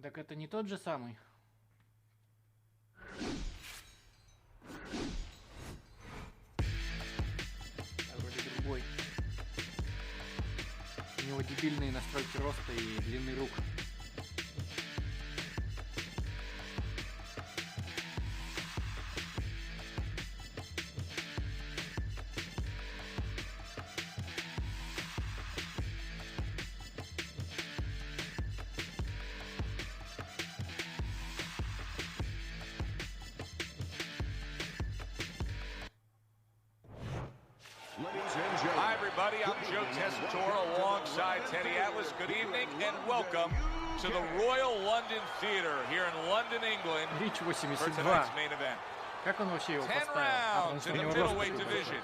Так это не тот же самый? Вроде другой. У него дебильные настройки роста и длины рук. Hi, everybody. I'm Joe Tessitore alongside Teddy Atlas. Good evening and welcome to the Royal London Theatre here in London, England Рич for 82. tonight's main event. Как он вообще его 10 поставил? rounds in the middleweight division.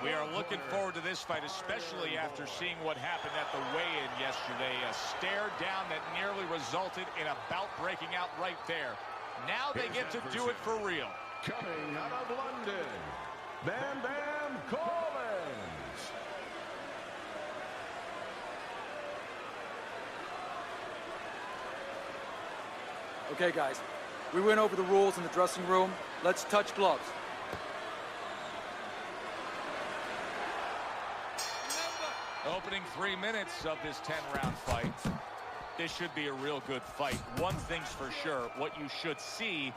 We are looking forward to this fight, especially after seeing what happened at the weigh-in yesterday. A stare down that nearly resulted in a bout breaking out right there. Now they get to do it for real. Coming out of London, Bam Bam Collins. Okay, guys, we went over the rules in the dressing room. Let's touch gloves. Opening 3 minutes of this 10-round fight. This should be a real good fight. One thing's for sure, what you should see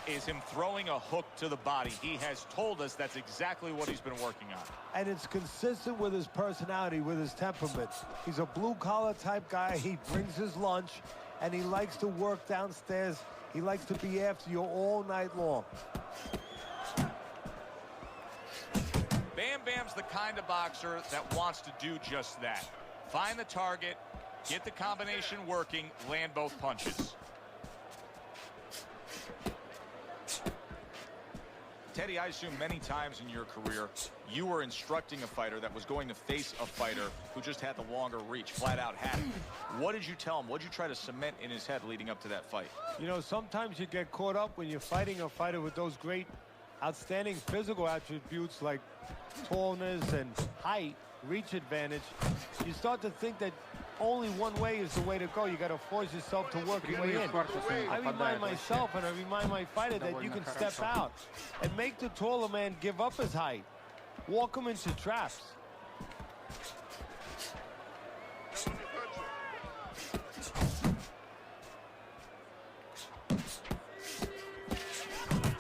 is him throwing a hook to the body. He has told us that's exactly what he's been working on. And it's consistent with his personality, with his temperament. He's a blue-collar type guy. He brings his lunch, and he likes to work downstairs. He likes to be after you all night long. Bam Bam's the kind of boxer that wants to do just that. Find the target, get the combination working, land both punches. Teddy, I assume many times in your career, you were instructing a fighter that was going to face a fighter who just had the longer reach, flat out had it. What did you tell him? What did you try to cement in his head leading up to that fight? You know, sometimes you get caught up when you're fighting a fighter with those great, outstanding physical attributes like tallness and height, reach advantage. You start to think that only one way is the way to go. You got to force yourself to work your way in. I remind myself and I remind my fighter that you can step out and make the taller man give up his height. Walk him into traps.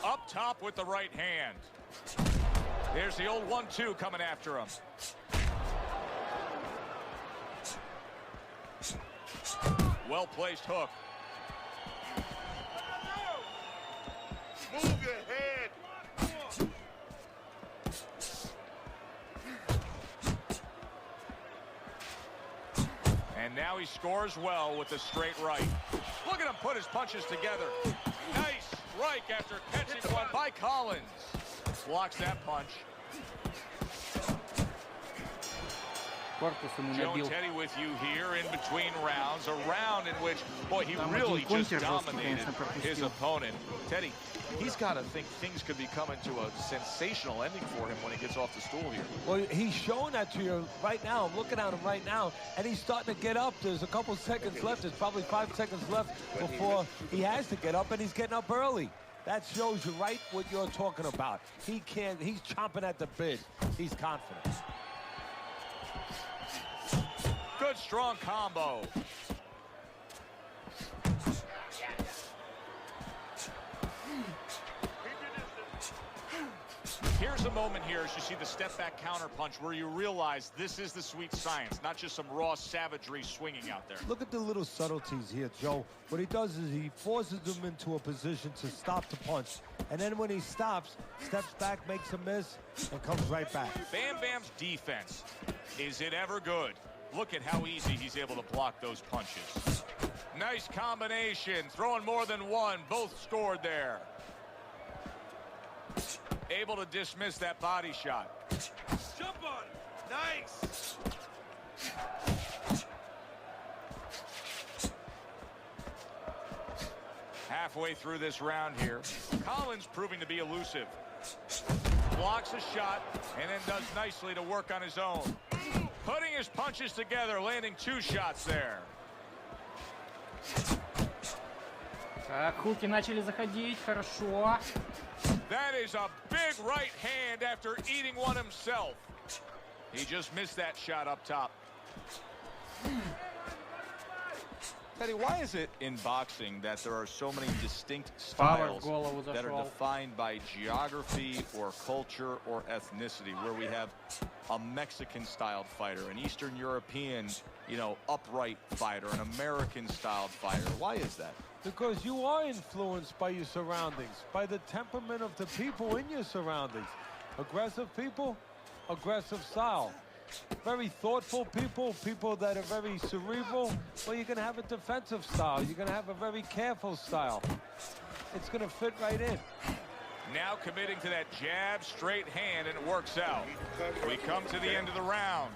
Up top with the right hand. There's the old 1-2 coming after him. Well-placed hook. Move your head. And now he scores well with the straight right. Look at him put his punches together. Nice strike after catching one by Collins. Blocks that punch. Корпус ему Joe набил. and Teddy with you here in between rounds. A round in which, boy, he Там really один just контр жесткий, dominated конечно, his пропустил. opponent. Teddy, he's got to think things could be coming to a sensational ending for him when he gets off the stool here. Well, he's showing that to you right now. I'm looking at him right now, and he's starting to get up. There's a couple seconds left. There's probably 5 seconds left before he has to get up, and he's getting up early. That shows you right what you're talking about. He's chomping at the bit. He's confident. Good, strong combo. Here's a moment here as you see the step-back counter punch where you realize this is the sweet science, not just some raw savagery swinging out there. Look at the little subtleties here, Joe. What he does is he forces him into a position to stop the punch. And then when he stops, steps back, makes a miss, and comes right back. Bam Bam's defense, is it ever good? Look at how easy he's able to block those punches. Nice combination, throwing more than one, both scored there. Able to dismiss that body shot. Jump on it. Nice. Halfway through this round here, Collins proving to be elusive. Blocks a shot and then does nicely to work on his own. Putting his punches together, landing 2 shots there. Так, хуки начали заходить, хорошо. That is a big right hand after eating one himself. He just missed that shot up top. Teddy, why is it in boxing that there are so many distinct styles that are defined by geography or culture or ethnicity, where we have a Mexican-styled fighter, an Eastern European, you know, upright fighter, an American-styled fighter? Why is that? Because you are influenced by your surroundings, by the temperament of the people in your surroundings. Aggressive people, aggressive style. Very thoughtful people, people that are very cerebral, well, you're going to have a defensive style. You're going to have a very careful style. It's going to fit right in. Now committing to that jab, straight hand, and it works out. We come to the end of the round.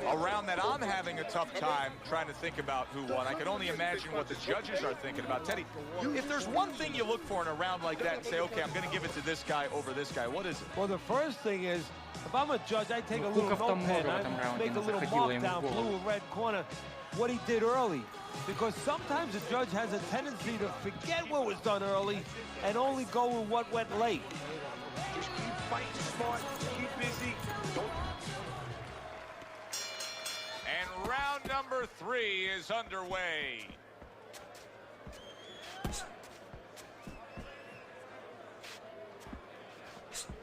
A round that I'm having a tough time trying to think about who won. I can only imagine what the judges are thinking about. Teddy, if there's one thing you look for in a round like that and say, okay, I'm going to give it to this guy over this guy, what is it? Well, the first thing is, if I'm a judge, I take a little notepad, I make a little mark down, blue or red corner, what he did early. Because sometimes a judge has a tendency to forget what was done early and only go with what went late. Just keep fighting smart, keep busy. And round number 3 is underway.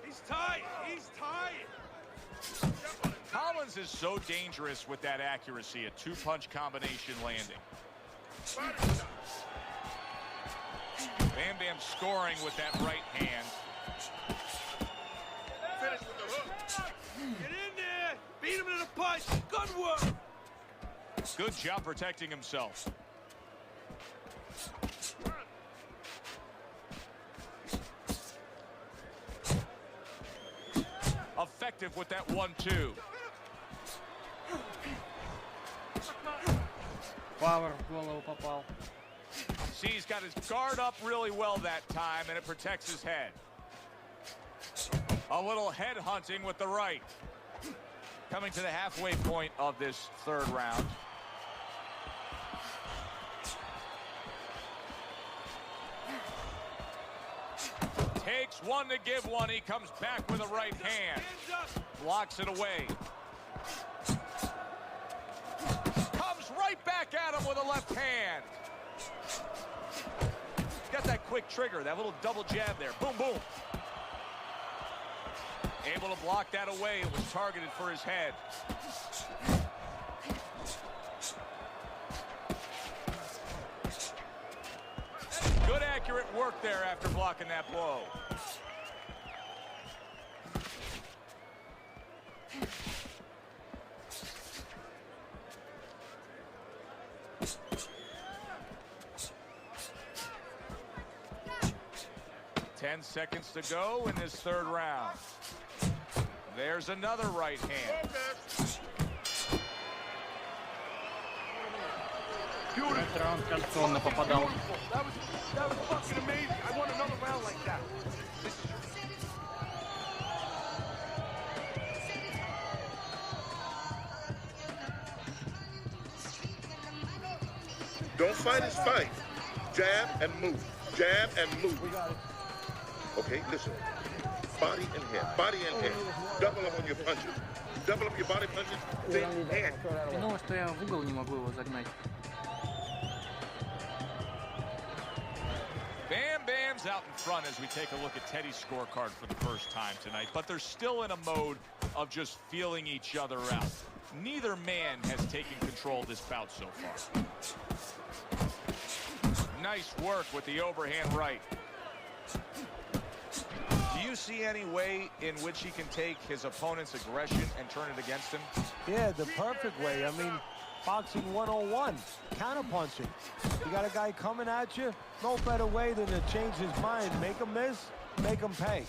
He's tight. He's tight. Collins is so dangerous with that accuracy, a two-punch combination landing. Bam Bam scoring with that right hand. Finish with the hook. Get in there. Beat him to the punch. Good work. Good job protecting himself. Effective with that 1-2. Пауэр в голову попал. See, he's got his guard up really well that time, and it protects his head. A little head hunting with the right. Coming to the halfway point of this third round. Takes one to give one. He comes back with a right hand. Blocks it away. Comes right back at him with a left hand. Got that quick trigger, that little double jab there. Boom, boom. Able to block that away. It was targeted for his head. Good accurate work there after blocking that blow. Ten seconds to go in this third round. There's another right hand. Этот раунд кольцонно попадал. That was fucking amazing. I want another round like that. Don't fight his fight. Jab and move. Jab and move. Okay, listen. Body and head. Body and head. Double up on your punches. Double up your body punches. Then head. Хреново, что я в угол не могу его загнать. Bam Bam's out in front as we take a look at Teddy's scorecard for the first time tonight, but they're still in a mode of just feeling each other out. Neither man has taken control of this bout so far. Nice work with the overhand right. Do you see any way in which he can take his opponent's aggression and turn it against him? Yeah, the perfect way. I mean, boxing 101, counterpunching. You got a guy coming at you, no better way than to change his mind. Make him miss, make him pay.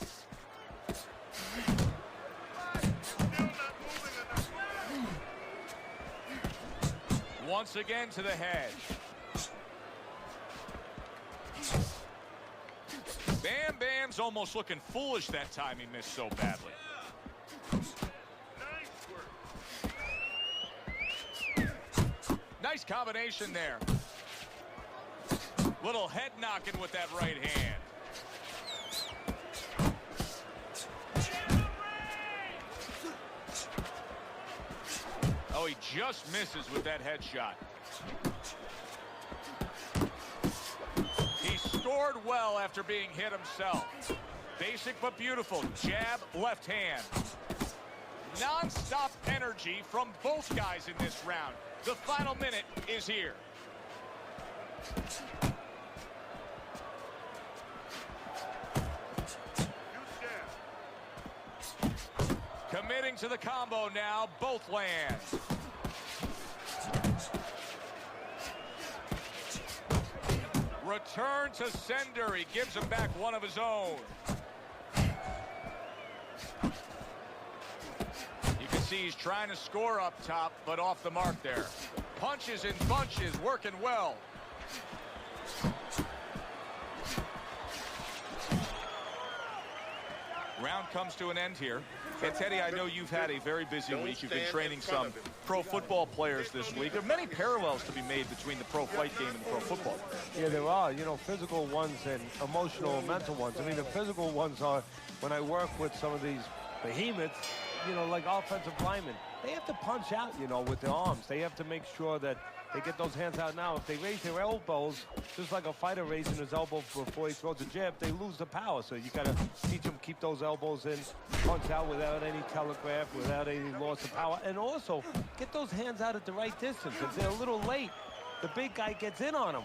Once again to the head. Bam Bam's almost looking foolish that time he missed so badly. Nice combination there. Little head knocking with that right hand. Oh, he just misses with that headshot. He scored well after being hit himself. Basic but beautiful. Jab, left hand. Non-stop energy from both guys in this round. The final minute is here. Committing to the combo now. Both land. Return to sender. He gives him back one of his own. You can see he's trying to score up top, but off the mark there. Punches in bunches, working well. Round comes to an end here. And Teddy, I know you've had a very busy week. You've been training some pro football players this week. There are many parallels to be made between the pro fight game and the pro football. Yeah, there are, you know, physical ones and emotional, mental ones. I mean, the physical ones are when I work with some of these behemoths, you know, like offensive linemen. They have to punch out, you know, with their arms. They have to make sure that they get those hands out now. If they raise their elbows, just like a fighter raising his elbow before he throws a jab, they lose the power. So you got to teach them keep those elbows in, punch out without any telegraph, without any loss of power. And also, get those hands out at the right distance. If they're a little late, the big guy gets in on them.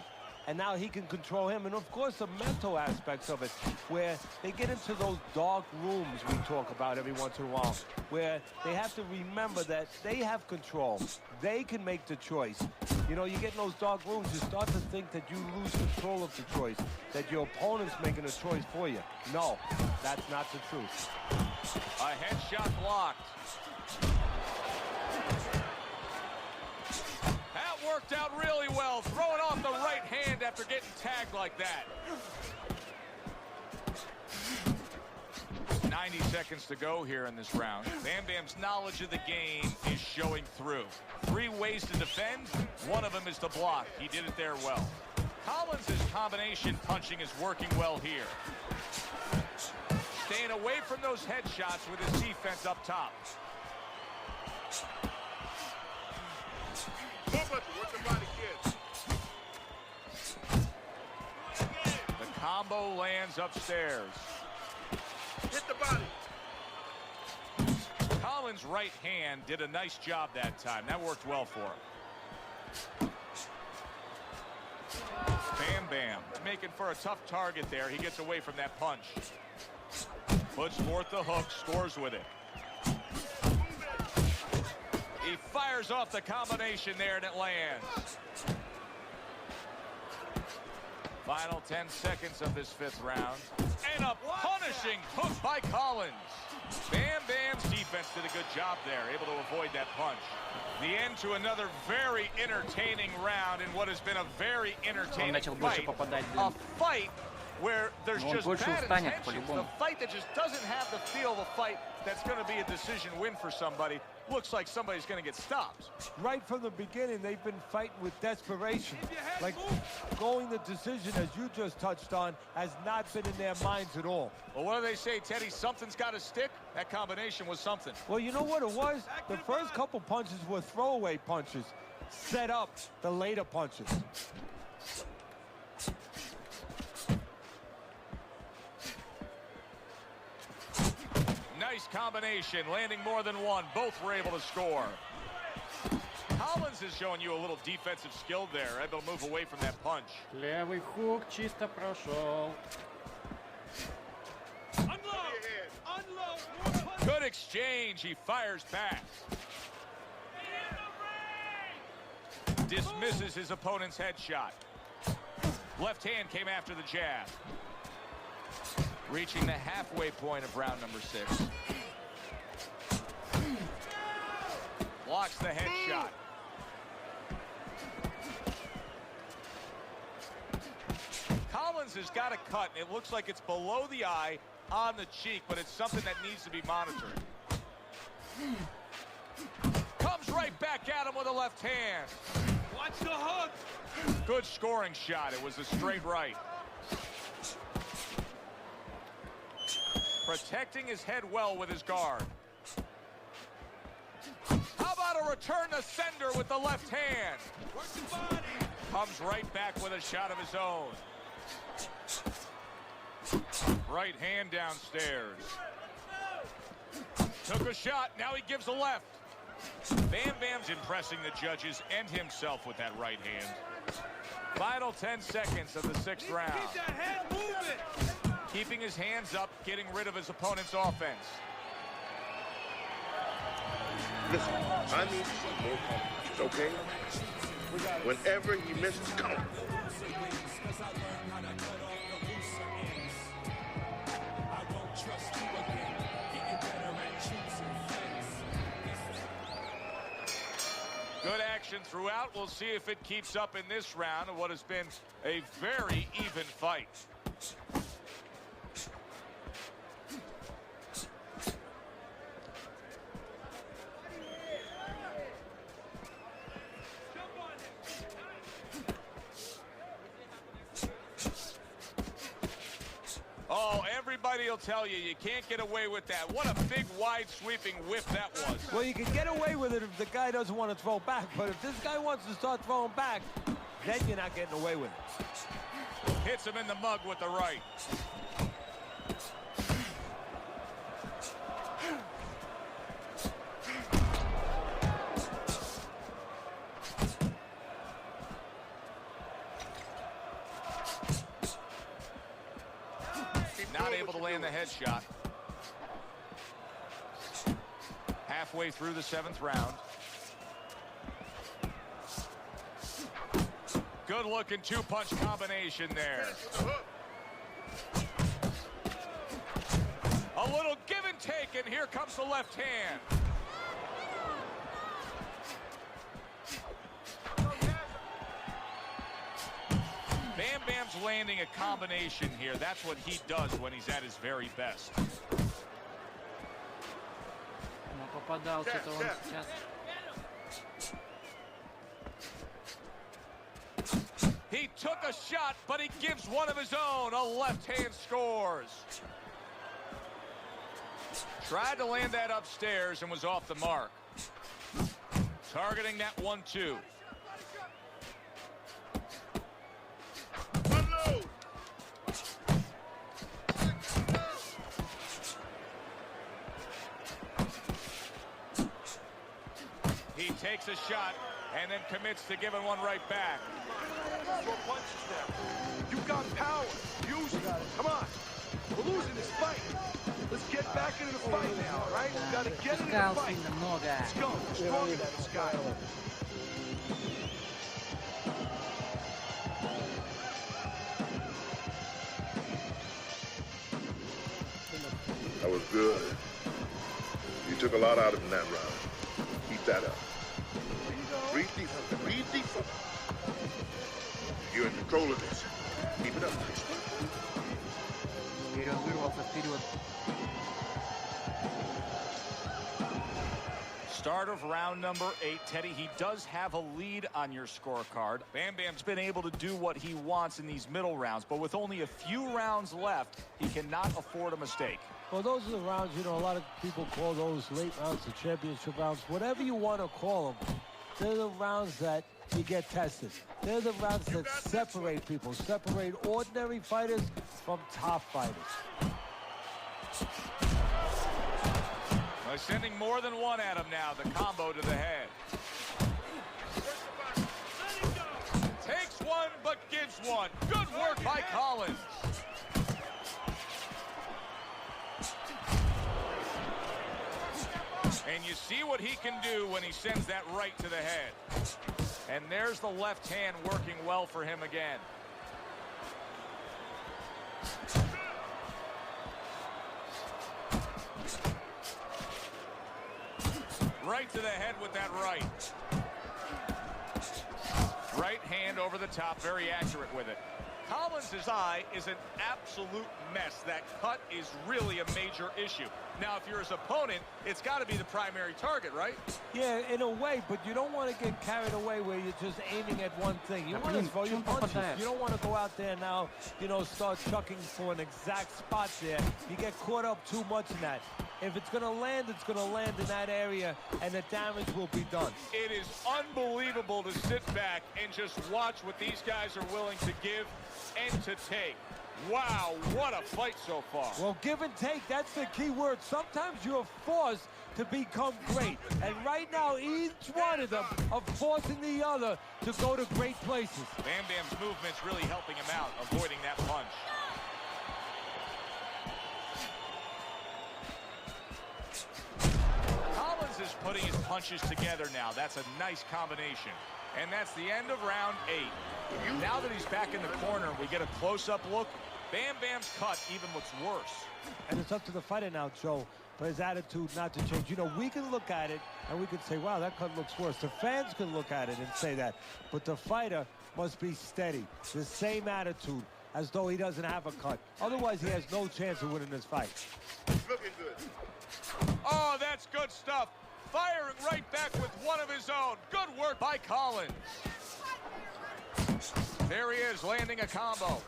And now he can control him. And, of course, the mental aspects of it, where they get into those dark rooms we talk about every once in a while, where they have to remember that they have control. They can make the choice. You know, you get in those dark rooms, you start to think that you lose control of the choice, that your opponent's making a choice for you. No, that's not the truth. A headshot blocked. That worked out really well, throwing off the right hand after getting tagged like that. 90 seconds to go here in this round. Bam Bam's knowledge of the game is showing through. 3 ways to defend. One of them is to block. He did it there well. Collins' combination punching is working well here. Staying away from those headshots with his defense up top. The combo lands upstairs. Hit the body. Collins' right hand did a nice job that time. That worked well for him. Bam Bam making for a tough target there. He gets away from that punch. Puts forth the hook, scores with it. He fires off the combination there and it lands. Final 10 seconds of this 5th round. And a punishing hook by Collins. Bam Bam's defense did a good job there, able to avoid that punch. The end to another very entertaining round in what has been a very entertaining fight. A fight where there's just bad intentions. The fight that just doesn't have the feel of a fight that's going to be a decision win for somebody. Looks like somebody's going to get stopped. Right from the beginning, they've been fighting with desperation. Like going the decision, as you just touched on, has not been in their minds at all. Well, what do they say, Teddy? Something's got to stick. That combination was something. Well, you know what it was? The first couple punches were throwaway punches, set up the later punches. Nice combination, landing more than one. Both were able to score. Collins is showing you a little defensive skill there, able to move away from that punch. Левый хук чисто прошел. Good exchange. He fires back. Dismisses his opponent's headshot. Left hand came after the jab. Reaching the halfway point of round number 6. Blocks the headshot. Collins has got a cut. It looks like it's below the eye on the cheek, but it's something that needs to be monitored. Comes right back at him with a left hand. Watch the hook. Good scoring shot. It was a straight right. Protecting his head well with his guard. How about a return to sender with the left hand? Work the body. Comes right back with a shot of his own. Right hand downstairs. Took a shot. Now he gives a left. Bam Bam's impressing the judges and himself with that right hand. Final 10 seconds of the 6th round. Keep that head moving. Keeping his hands up, getting rid of his opponent's offense. Listen, I need to see more confidence, okay? Whenever he misses, count. Good action throughout. We'll see if it keeps up in this round of what has been a very even fight. Oh, everybody will tell you, you can't get away with that. What a big, wide, sweeping whip that was. Well, you can get away with it if the guy doesn't want to throw back, but if this guy wants to start throwing back, then you're not getting away with it. Hits him in the mug with the right. Not able to land the headshot. Halfway through the 7th round. Good looking 2-punch combination there. A little give and take, and here comes the left hand. Bam Bam's landing a combination here. That's what he does when he's at his very best. Но попадал что-то он сейчас. He took a shot, but he gives one of his own. A left hand scores. Tried to land that upstairs and was off the mark. Targeting that 1-2. He takes a shot and then commits to giving one right back. Throw punches now. You got power. Use it. Come on. We're losing this fight. Let's get back into the fight now, all right? We gotta get into the Пускал fight. сильно много. Let's go. We're stronger than this guy. That was good. You took a lot out of him that round. Keep that up. Breathe deeper. Breathe deeper. You're in control of this. Keep it up. Теперь он вырвался вперед. Start of round number 8, Teddy. He does have a lead on your scorecard. Bam Bam's been able to do what he wants in these middle rounds, but with only a few rounds left, he cannot afford a mistake. Well, those are the rounds, you know, a lot of people call those late rounds the championship rounds. Whatever you want to call them, they're the rounds that you get tested. They're the rounds that separate people, separate ordinary fighters from top fighters. By sending more than one at him now, the combo to the head. Takes one, but gives one. Good work by Collins. And you see what he can do when he sends that right to the head. And there's the left hand working well for him again. Right to the head with that right. Right hand over the top, very accurate with it. Collins' eye is an absolute mess. That cut is really a major issue. Now, if you're his opponent, it's got to be the primary target, right? Yeah, in a way, but you don't want to get carried away where you're just aiming at one thing. You want to throw your punches. You don't want to go out there now, you know, start chucking for an exact spot there. You get caught up too much in that. If it's going to land, it's going to land in that area, and the damage will be done. It is unbelievable to sit back and just watch what these guys are willing to give and to take. Wow, what a fight so far. Well, give and take, that's the key word. Sometimes you're forced to become great. And right now, each one of them are forcing the other to go to great places. Bam Bam's movement's really helping him out, avoiding that punch. Collins is putting his punches together now. That's a nice combination. And that's the end of round 8. Now that he's back in the corner, we get a close-up look. Bam Bam's cut even looks worse. And it's up to the fighter now, Joe, for his attitude not to change. You know, we can look at it and we can say, wow, that cut looks worse. The fans can look at it and say that. But the fighter must be steady, the same attitude, as though he doesn't have a cut. Otherwise, he has no chance of winning this fight. Looking good. Oh, that's good stuff. Firing right back with one of his own. Good work by Collins. There he is, landing a combo.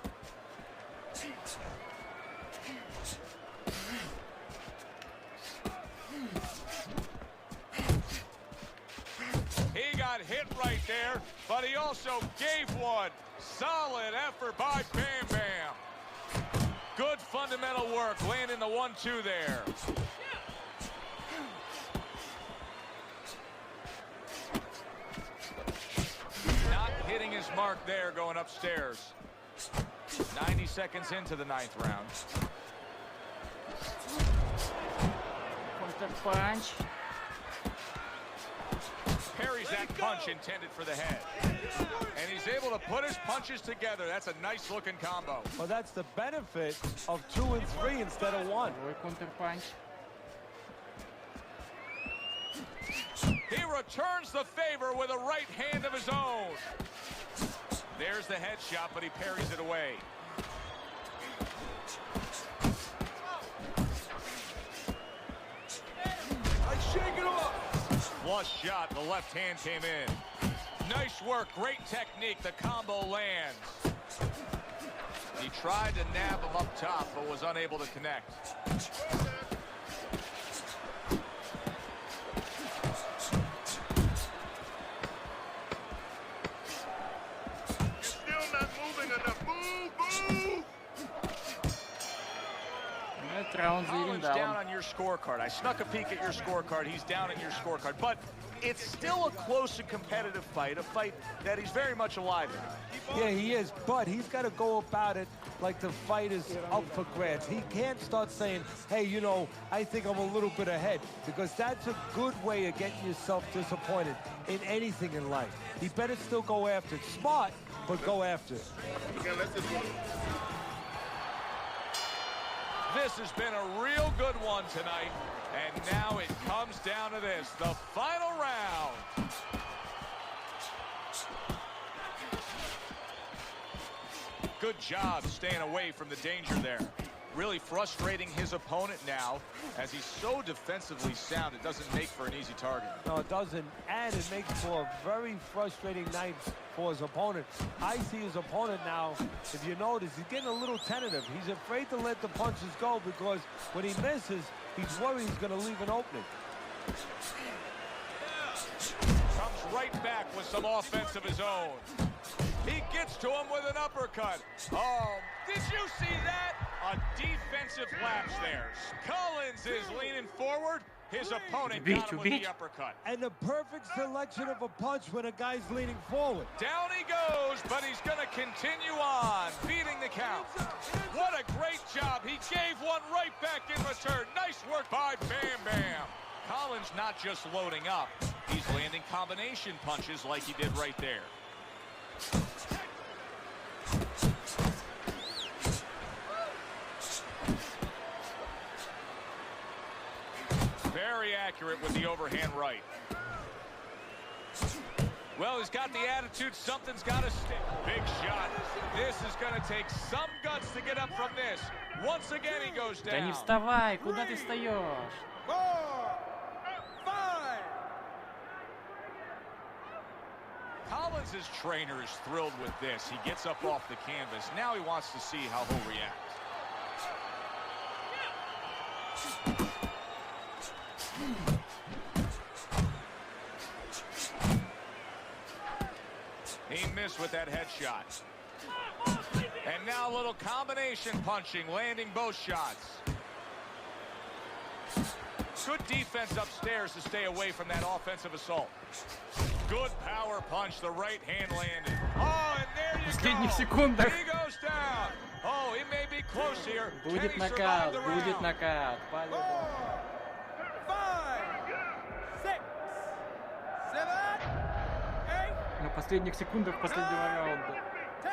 He got hit right there, but he also gave one. Solid effort by Bam Bam. Good fundamental work, landing the 1-2 there. Not hitting his mark there, going upstairs. 90 seconds into the 9th round. Counter punch. Parries that punch intended for the head. And he's able to put his punches together. That's a nice looking combo. Well, that's the benefit of 2 and 3 instead of 1. Counter punch. He returns the favor with a right hand of his own. There's the headshot, but he parries it away. Shake it off. Flush shot, the left hand came in. Nice work, great technique, the combo lands. He tried to nab him up top, but was unable to connect. You're still not moving enough. Move. Rounds Collins Irindal. down on your scorecard. I snuck a peek at your scorecard. He's down on your scorecard. But it's still a close and competitive fight, a fight that he's very much alive in. Yeah, he is, but he's got to go about it like the fight is up for grabs. He can't start saying, hey, you know, I think I'm a little bit ahead, because that's a good way of getting yourself disappointed in anything in life. He better still go after it. Smart, but go after it. Okay, let's just go. This has been a real good one tonight, and now it comes down to this, the final round. Good job staying away from the danger there. Really frustrating his opponent now, as he's so defensively sound, it doesn't make for an easy target. No, it doesn't, and it makes for a very frustrating night for his opponent. I see his opponent now, if you notice, he's getting a little tentative. He's afraid to let the punches go, because when he misses, he's worried he's going to leave an opening. Comes right back with some offense of his own. He gets to him with an uppercut. Oh, did you see that? A defensive lapse there. Collins is leaning forward. His opponent got him with the uppercut. And the perfect selection of a punch when a guy's leaning forward. Down he goes, but he's going to continue on, beating the count. What a great job. He gave one right back in return. Nice work by Bam Bam. Collins not just loading up. He's landing combination punches like he did right there. Very accurate with the overhand right. Well, he's got the attitude. Something's got to stick. Big shot. This is going to take some guts to get up from this. Once again, he goes Да не down. вставай, куда ты встаешь? 4, 5. Collins' trainer is thrilled with this. He gets up off the canvas. Now he wants to see how he'll react. He missed with that headshot. And now a little combination punching, landing both shots. Good defense upstairs to stay away from that offensive assault. Good power punch, the right hand landed. Oh, and there you Последних go. секундах. He goes down. Oh, he may be close here. Can Будет he нокаут, survive the будет round? нокаут. По-любому. 5, 6, 7, 8, На последних секундах последнего раунда. 10.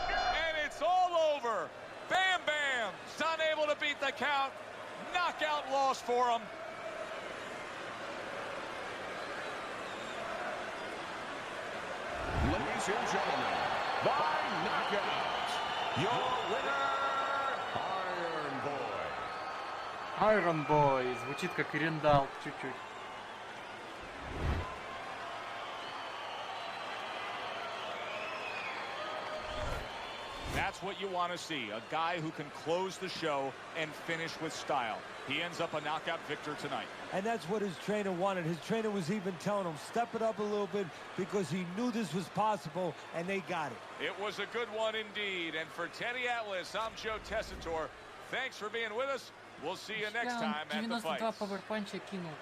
And it's all over. Bam Bam. He's unable to beat the count. Knockout loss for him. Ladies and gentlemen, by knockout, your winner, Iron Boy. Iron Boy. Звучит как Ирindal чуть-чуть. That's what you want to see, a guy who can close the show and finish with style. He ends up a knockout victor tonight. And that's what his trainer wanted. His trainer was even telling him, step it up a little bit, because he knew this was possible, and they got it. It was a good one indeed. And for Teddy Atlas, I'm Joe Tessitore. Thanks for being with us. We'll see you next Да, time он at the 92 fight. пауэрпанча кинул.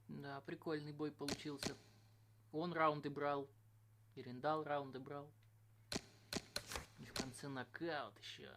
Да, прикольный бой получился. Он раунды брал. Ирindal раунды брал. И в конце нокаут еще.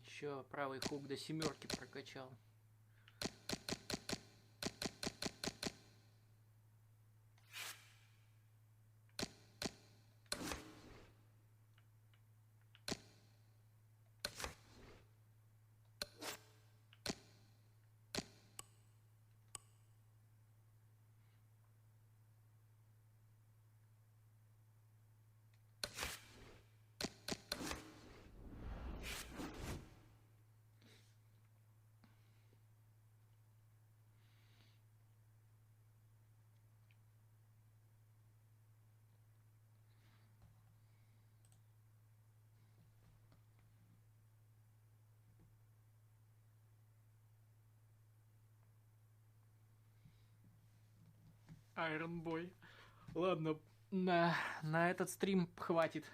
Еще правый хук до семерки прокачал. Iron Boy. Ладно, на этот стрим хватит.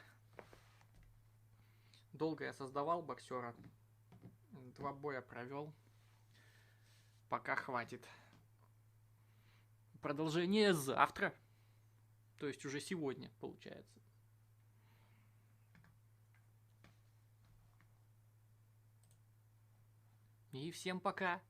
Долго я создавал боксера. 2 боя провел. Пока хватит. Продолжение завтра. То есть уже сегодня, получается. И всем пока.